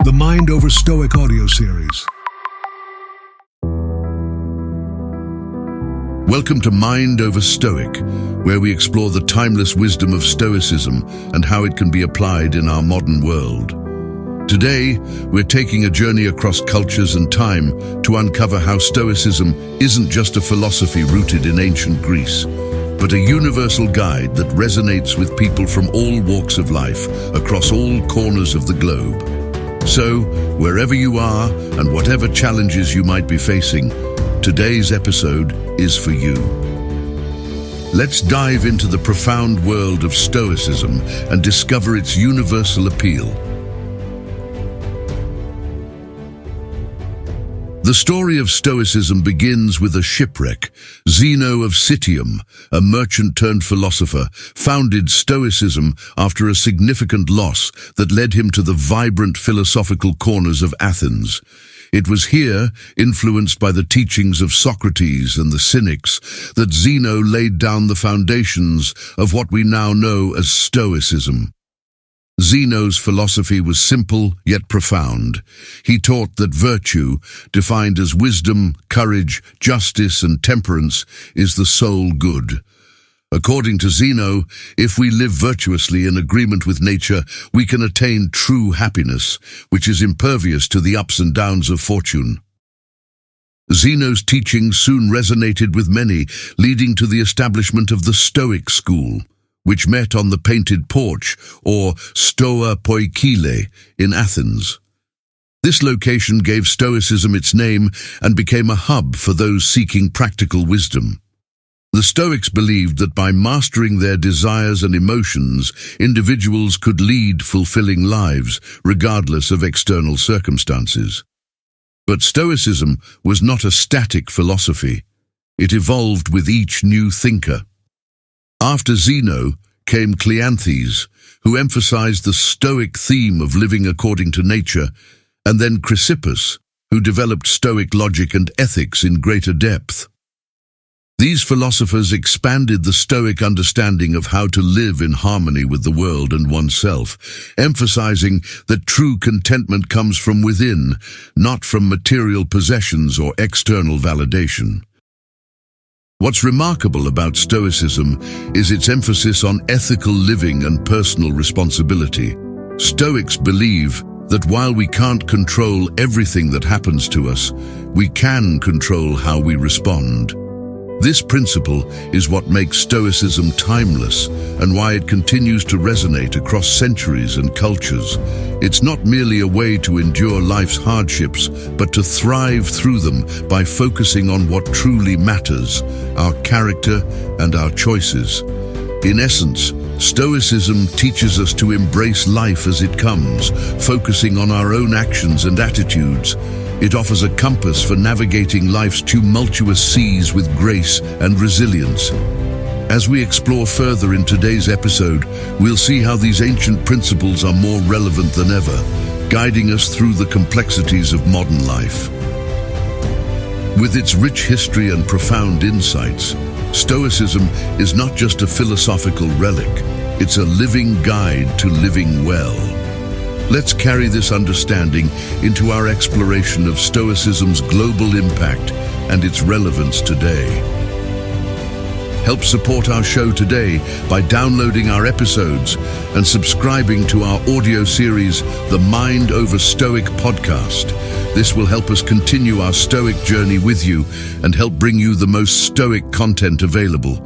the Mind Over Stoic audio series. Welcome to Mind Over Stoic, where we explore the timeless wisdom of Stoicism and how it can be applied in our modern world. Today, we're taking a journey across cultures and time to uncover how Stoicism isn't just a philosophy rooted in ancient Greece, but a universal guide that resonates with people from all walks of life across all corners of the globe. So, wherever you are and whatever challenges you might be facing, today's episode is for you. Let's dive into the profound world of Stoicism and discover its universal appeal. The story of Stoicism begins with a shipwreck. Zeno of Citium, a merchant-turned-philosopher, founded Stoicism after a significant loss that led him to the vibrant philosophical corners of Athens. It was here, influenced by the teachings of Socrates and the Cynics, that Zeno laid down the foundations of what we now know as Stoicism. Zeno's philosophy was simple yet profound. He taught that virtue, defined as wisdom, courage, justice, and temperance, is the sole good. According to Zeno, if we live virtuously in agreement with nature, we can attain true happiness, which is impervious to the ups and downs of fortune. Zeno's teachings soon resonated with many, leading to the establishment of the Stoic school, which met on the Painted Porch, or Stoa Poikile, in Athens. This location gave Stoicism its name and became a hub for those seeking practical wisdom. The Stoics believed that by mastering their desires and emotions, individuals could lead fulfilling lives, regardless of external circumstances. But Stoicism was not a static philosophy. It evolved with each new thinker. After Zeno came Cleanthes, who emphasized the Stoic theme of living according to nature, and then Chrysippus, who developed Stoic logic and ethics in greater depth. These philosophers expanded the Stoic understanding of how to live in harmony with the world and oneself, emphasizing that true contentment comes from within, not from material possessions or external validation. What's remarkable about Stoicism is its emphasis on ethical living and personal responsibility. Stoics believe that while we can't control everything that happens to us, we can control how we respond. This principle is what makes Stoicism timeless and why it continues to resonate across centuries and cultures. It's not merely a way to endure life's hardships, but to thrive through them by focusing on what truly matters, our character and our choices. In essence, Stoicism teaches us to embrace life as it comes, focusing on our own actions and attitudes. It offers a compass for navigating life's tumultuous seas with grace and resilience. As we explore further in today's episode, we'll see how these ancient principles are more relevant than ever, guiding us through the complexities of modern life. With its rich history and profound insights, Stoicism is not just a philosophical relic, it's a living guide to living well. Let's carry this understanding into our exploration of Stoicism's global impact and its relevance today. Help support our show today by downloading our episodes and subscribing to our audio series, The Mind Over Stoic podcast. This will help us continue our Stoic journey with you and help bring you the most Stoic content available.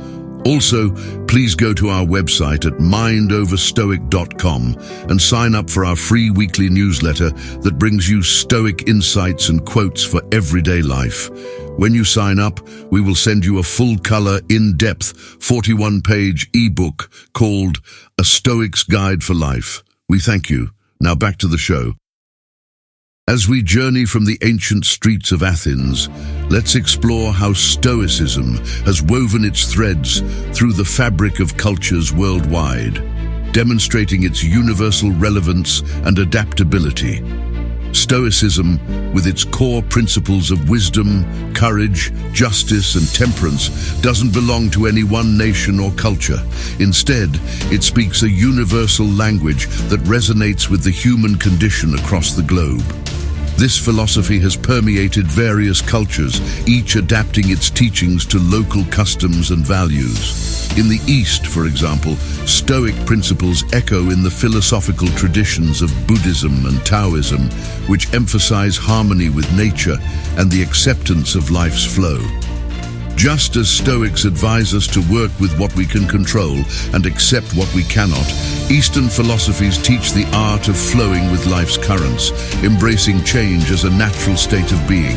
Also, please go to our website at mindoverstoic.com and sign up for our free weekly newsletter that brings you Stoic insights and quotes for everyday life. When you sign up, we will send you a full-color, in-depth, 41-page ebook called A Stoic's Guide for Life. We thank you. Now back to the show. As we journey from the ancient streets of Athens, let's explore how Stoicism has woven its threads through the fabric of cultures worldwide, demonstrating its universal relevance and adaptability. Stoicism, with its core principles of wisdom, courage, justice, and temperance, doesn't belong to any one nation or culture. Instead, it speaks a universal language that resonates with the human condition across the globe. This philosophy has permeated various cultures, each adapting its teachings to local customs and values. In the East, for example, Stoic principles echo in the philosophical traditions of Buddhism and Taoism, which emphasize harmony with nature and the acceptance of life's flow. Just as Stoics advise us to work with what we can control and accept what we cannot, Eastern philosophies teach the art of flowing with life's currents, embracing change as a natural state of being.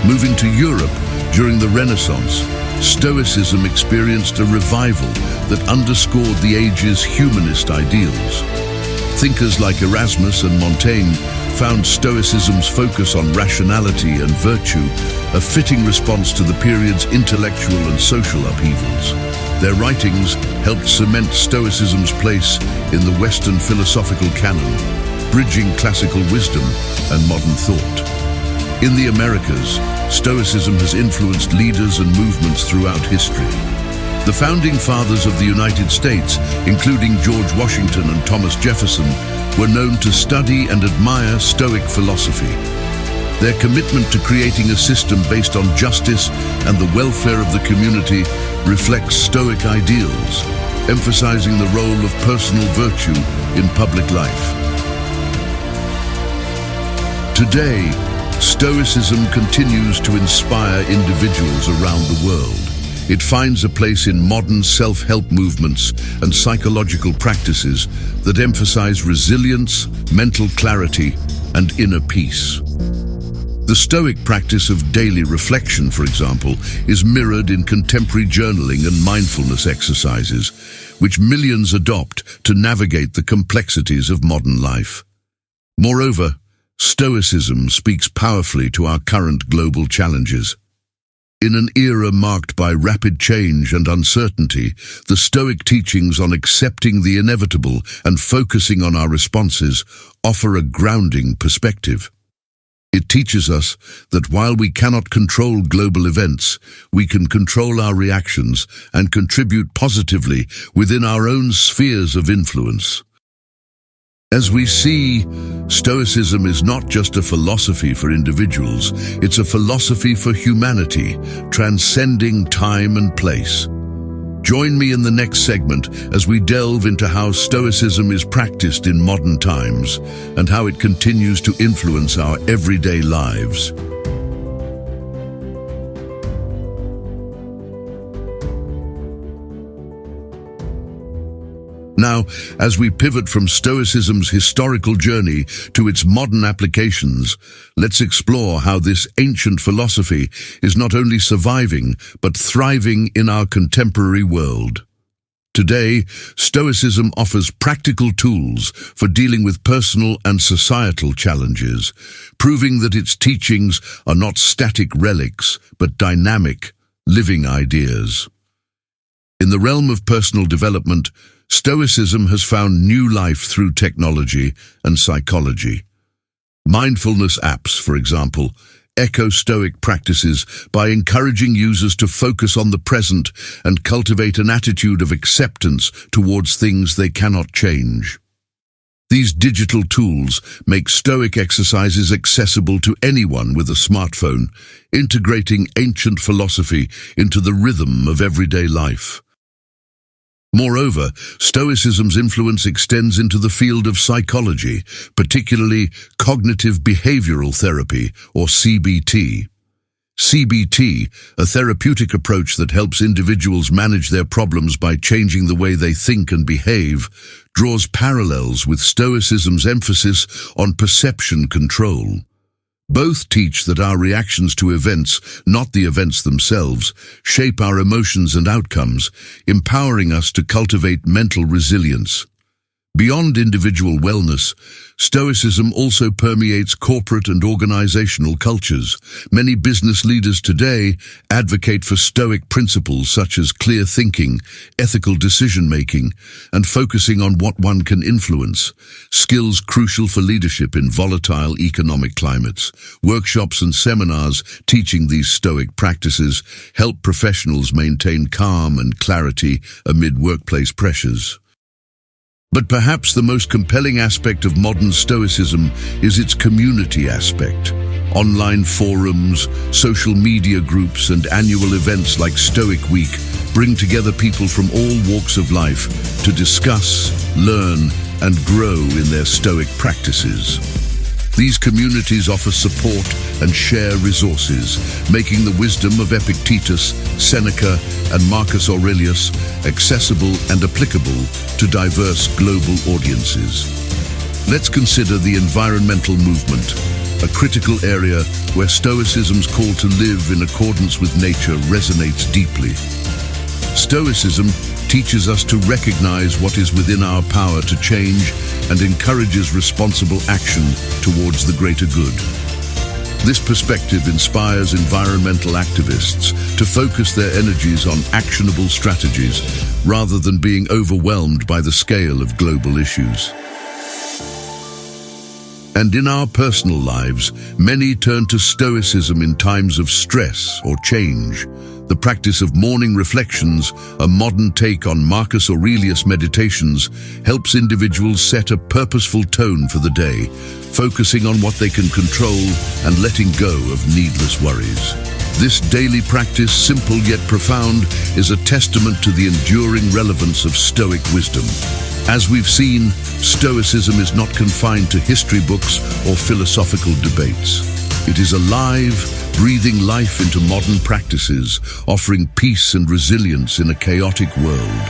Moving to Europe during the Renaissance, Stoicism experienced a revival that underscored the age's humanist ideals. Thinkers like Erasmus and Montaigne found Stoicism's focus on rationality and virtue a fitting response to the period's intellectual and social upheavals. Their writings helped cement Stoicism's place in the Western philosophical canon, bridging classical wisdom and modern thought. In the Americas, Stoicism has influenced leaders and movements throughout history. The founding fathers of the United States, including George Washington and Thomas Jefferson, were known to study and admire Stoic philosophy. Their commitment to creating a system based on justice and the welfare of the community reflects Stoic ideals, emphasizing the role of personal virtue in public life. Today, Stoicism continues to inspire individuals around the world. It finds a place in modern self-help movements and psychological practices that emphasize resilience, mental clarity, and inner peace. The Stoic practice of daily reflection, for example, is mirrored in contemporary journaling and mindfulness exercises, which millions adopt to navigate the complexities of modern life. Moreover, Stoicism speaks powerfully to our current global challenges. In an era marked by rapid change and uncertainty, the Stoic teachings on accepting the inevitable and focusing on our responses offer a grounding perspective. It teaches us that while we cannot control global events, we can control our reactions and contribute positively within our own spheres of influence. As we see, Stoicism is not just a philosophy for individuals, it's a philosophy for humanity, transcending time and place. Join me in the next segment as we delve into how Stoicism is practiced in modern times and how it continues to influence our everyday lives. Now, as we pivot from Stoicism's historical journey to its modern applications, let's explore how this ancient philosophy is not only surviving, but thriving in our contemporary world. Today, Stoicism offers practical tools for dealing with personal and societal challenges, proving that its teachings are not static relics, but dynamic, living ideas. In the realm of personal development, Stoicism has found new life through technology and psychology. Mindfulness apps, for example, echo Stoic practices by encouraging users to focus on the present and cultivate an attitude of acceptance towards things they cannot change. These digital tools make Stoic exercises accessible to anyone with a smartphone, integrating ancient philosophy into the rhythm of everyday life. Moreover, Stoicism's influence extends into the field of psychology, particularly cognitive behavioral therapy, or CBT. CBT, a therapeutic approach that helps individuals manage their problems by changing the way they think and behave, draws parallels with Stoicism's emphasis on perception control. Both teach that our reactions to events, not the events themselves, shape our emotions and outcomes, empowering us to cultivate mental resilience. Beyond individual wellness, Stoicism also permeates corporate and organizational cultures. Many business leaders today advocate for Stoic principles such as clear thinking, ethical decision-making, and focusing on what one can influence, skills crucial for leadership in volatile economic climates. Workshops and seminars teaching these Stoic practices help professionals maintain calm and clarity amid workplace pressures. But perhaps the most compelling aspect of modern Stoicism is its community aspect. Online forums, social media groups, and annual events like Stoic Week bring together people from all walks of life to discuss, learn, and grow in their Stoic practices. These communities offer support and share resources, making the wisdom of Epictetus, Seneca, and Marcus Aurelius accessible and applicable to diverse global audiences. Let's consider the environmental movement, a critical area where Stoicism's call to live in accordance with nature resonates deeply. Stoicism teaches us to recognize what is within our power to change and encourages responsible action towards the greater good. This perspective inspires environmental activists to focus their energies on actionable strategies rather than being overwhelmed by the scale of global issues. And in our personal lives, many turn to Stoicism in times of stress or change. The practice of morning reflections, a modern take on Marcus Aurelius' meditations, helps individuals set a purposeful tone for the day, focusing on what they can control and letting go of needless worries. This daily practice, simple yet profound, is a testament to the enduring relevance of Stoic wisdom. As we've seen, Stoicism is not confined to history books or philosophical debates. It is alive, breathing life into modern practices, offering peace and resilience in a chaotic world.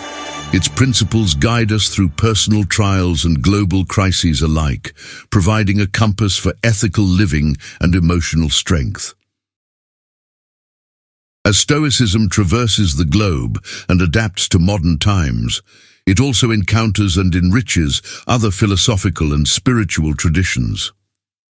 Its principles guide us through personal trials and global crises alike, providing a compass for ethical living and emotional strength. As Stoicism traverses the globe and adapts to modern times, it also encounters and enriches other philosophical and spiritual traditions.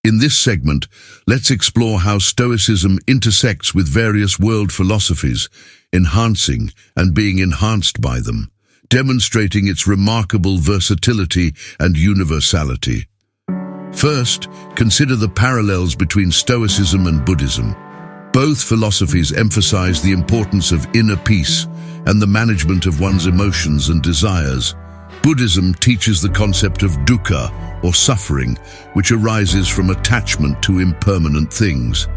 In this segment, let's explore how Stoicism intersects with various world philosophies, enhancing and being enhanced by them, demonstrating its remarkable versatility and universality. First, consider the parallels between Stoicism and Buddhism. Both philosophies emphasize the importance of inner peace and the management of one's emotions and desires. Buddhism teaches the concept of dukkha, or suffering, which arises from attachment to impermanent things.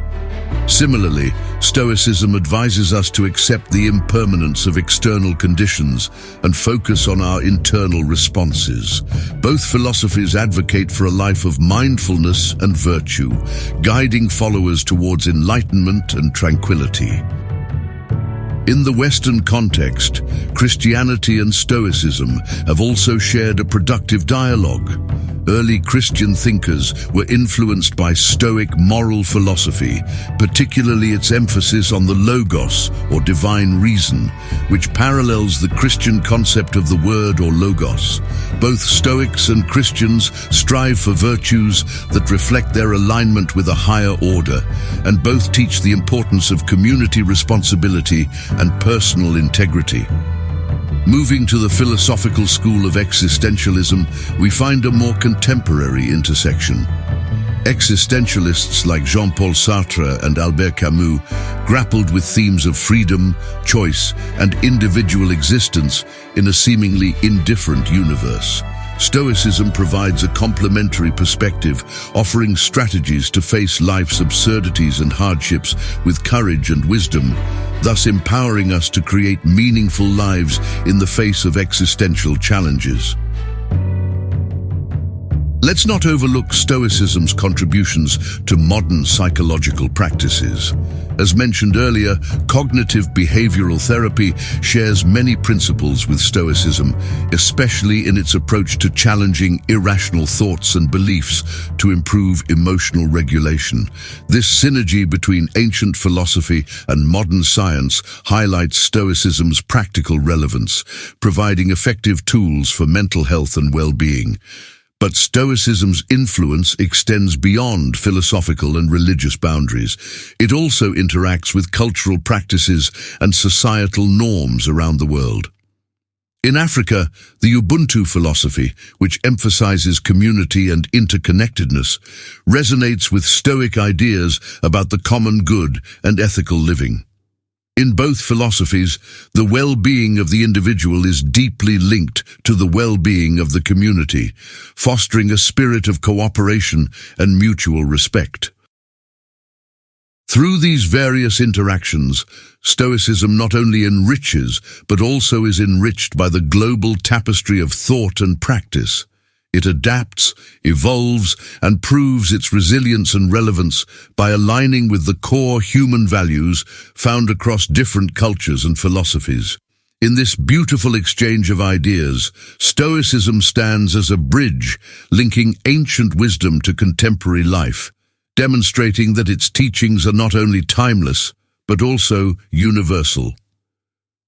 Similarly, Stoicism advises us to accept the impermanence of external conditions and focus on our internal responses. Both philosophies advocate for a life of mindfulness and virtue, guiding followers towards enlightenment and tranquility. In the Western context, Christianity and Stoicism have also shared a productive dialogue. Early Christian thinkers were influenced by Stoic moral philosophy, particularly its emphasis on the logos, or divine reason, which parallels the Christian concept of the word or logos. Both Stoics and Christians strive for virtues that reflect their alignment with a higher order, and both teach the importance of community responsibility and personal integrity. Moving to the philosophical school of existentialism, we find a more contemporary intersection. Existentialists like Jean-Paul Sartre and Albert Camus grappled with themes of freedom, choice, and individual existence in a seemingly indifferent universe. Stoicism provides a complementary perspective, offering strategies to face life's absurdities and hardships with courage and wisdom, thus empowering us to create meaningful lives in the face of existential challenges. Let's not overlook Stoicism's contributions to modern psychological practices. As mentioned earlier, cognitive behavioral therapy shares many principles with Stoicism, especially in its approach to challenging irrational thoughts and beliefs to improve emotional regulation. This synergy between ancient philosophy and modern science highlights Stoicism's practical relevance, providing effective tools for mental health and well-being. But Stoicism's influence extends beyond philosophical and religious boundaries. It also interacts with cultural practices and societal norms around the world. In Africa, the Ubuntu philosophy, which emphasizes community and interconnectedness, resonates with Stoic ideas about the common good and ethical living. In both philosophies, the well-being of the individual is deeply linked to the well-being of the community, fostering a spirit of cooperation and mutual respect. Through these various interactions, Stoicism not only enriches, but also is enriched by the global tapestry of thought and practice. It adapts, evolves, and proves its resilience and relevance by aligning with the core human values found across different cultures and philosophies. In this beautiful exchange of ideas, Stoicism stands as a bridge linking ancient wisdom to contemporary life, demonstrating that its teachings are not only timeless, but also universal.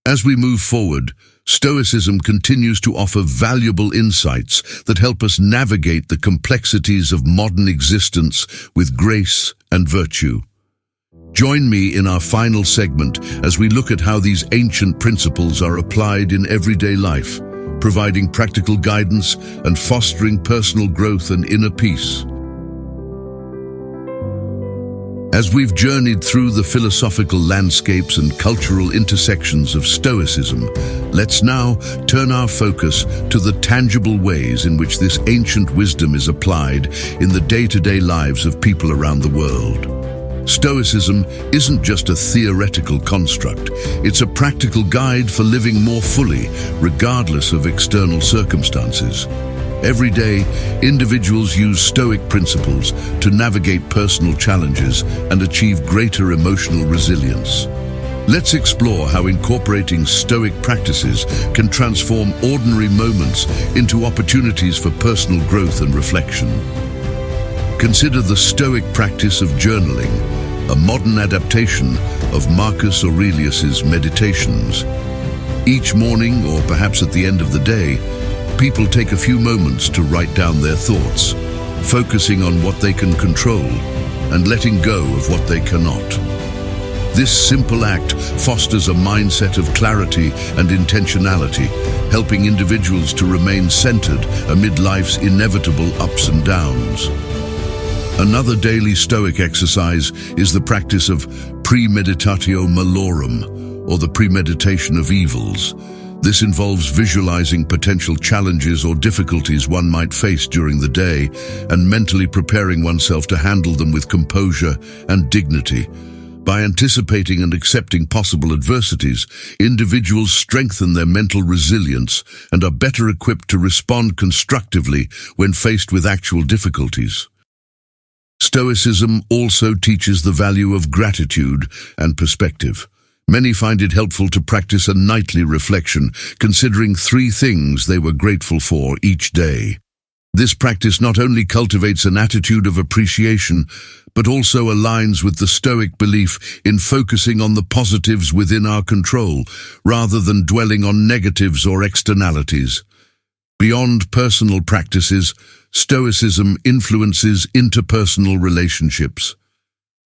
As we move forward, Stoicism continues to offer valuable insights that help us navigate the complexities of modern existence with grace and virtue. Join me in our final segment as we look at how these ancient principles are applied in everyday life, providing practical guidance and fostering personal growth and inner peace. As we've journeyed through the philosophical landscapes and cultural intersections of Stoicism, let's now turn our focus to the tangible ways in which this ancient wisdom is applied in the day-to-day lives of people around the world. Stoicism isn't just a theoretical construct, it's a practical guide for living more fully, regardless of external circumstances. Every day, individuals use Stoic principles to navigate personal challenges and achieve greater emotional resilience. Let's explore how incorporating Stoic practices can transform ordinary moments into opportunities for personal growth and reflection. Consider the Stoic practice of journaling, a modern adaptation of Marcus Aurelius's Meditations. Each morning, or perhaps at the end of the day, people take a few moments to write down their thoughts, focusing on what they can control and letting go of what they cannot. This simple act fosters a mindset of clarity and intentionality, helping individuals to remain centered amid life's inevitable ups and downs. Another daily Stoic exercise is the practice of premeditatio malorum, or the premeditation of evils. This involves visualizing potential challenges or difficulties one might face during the day and mentally preparing oneself to handle them with composure and dignity. By anticipating and accepting possible adversities, individuals strengthen their mental resilience and are better equipped to respond constructively when faced with actual difficulties. Stoicism also teaches the value of gratitude and perspective. Many find it helpful to practice a nightly reflection, considering 3 things they were grateful for each day. This practice not only cultivates an attitude of appreciation, but also aligns with the Stoic belief in focusing on the positives within our control, rather than dwelling on negatives or externalities. Beyond personal practices, Stoicism influences interpersonal relationships.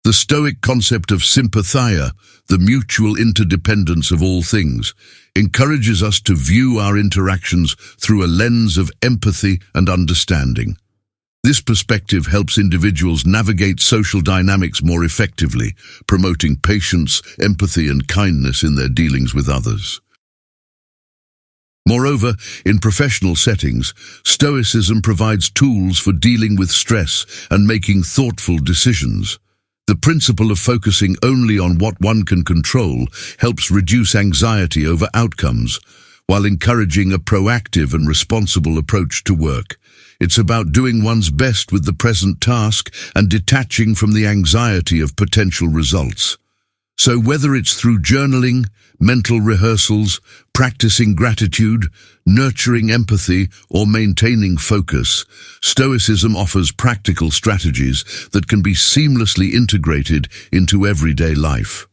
The Stoic concept of sympathia, the mutual interdependence of all things, encourages us to view our interactions through a lens of empathy and understanding. This perspective helps individuals navigate social dynamics more effectively, promoting patience, empathy, and kindness in their dealings with others. Moreover, in professional settings, Stoicism provides tools for dealing with stress and making thoughtful decisions. The principle of focusing only on what one can control helps reduce anxiety over outcomes, while encouraging a proactive and responsible approach to work. It's about doing one's best with the present task and detaching from the anxiety of potential results. So whether it's through journaling, mental rehearsals, practicing gratitude, nurturing empathy, or maintaining focus, Stoicism offers practical strategies that can be seamlessly integrated into everyday life.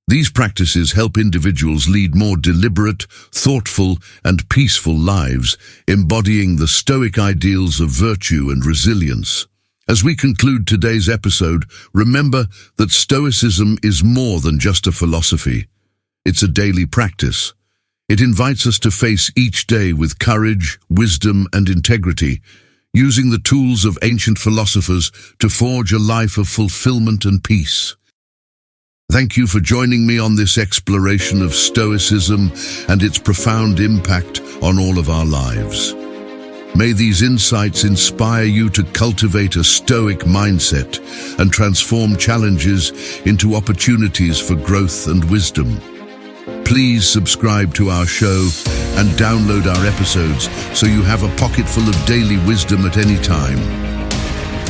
These practices help individuals lead more deliberate, thoughtful, and peaceful lives, embodying the Stoic ideals of virtue and resilience. As we conclude today's episode, remember that Stoicism is more than just a philosophy. It's a daily practice. It invites us to face each day with courage, wisdom, and integrity, using the tools of ancient philosophers to forge a life of fulfillment and peace. Thank you for joining me on this exploration of Stoicism and its profound impact on all of our lives. May these insights inspire you to cultivate a Stoic mindset and transform challenges into opportunities for growth and wisdom. Please subscribe to our show and download our episodes so you have a pocket full of daily wisdom at any time.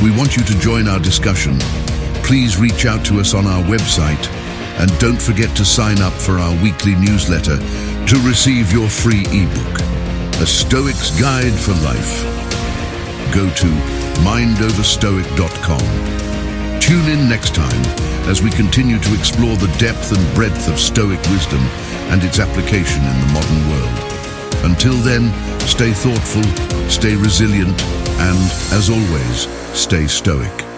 We want you to join our discussion. Please reach out to us on our website and don't forget to sign up for our weekly newsletter to receive your free ebook, A Stoic's Guide for Life. Go to mindoverstoic.com. Tune in next time as we continue to explore the depth and breadth of Stoic wisdom and its application in the modern world. Until then, stay thoughtful, stay resilient, and, as always, stay Stoic.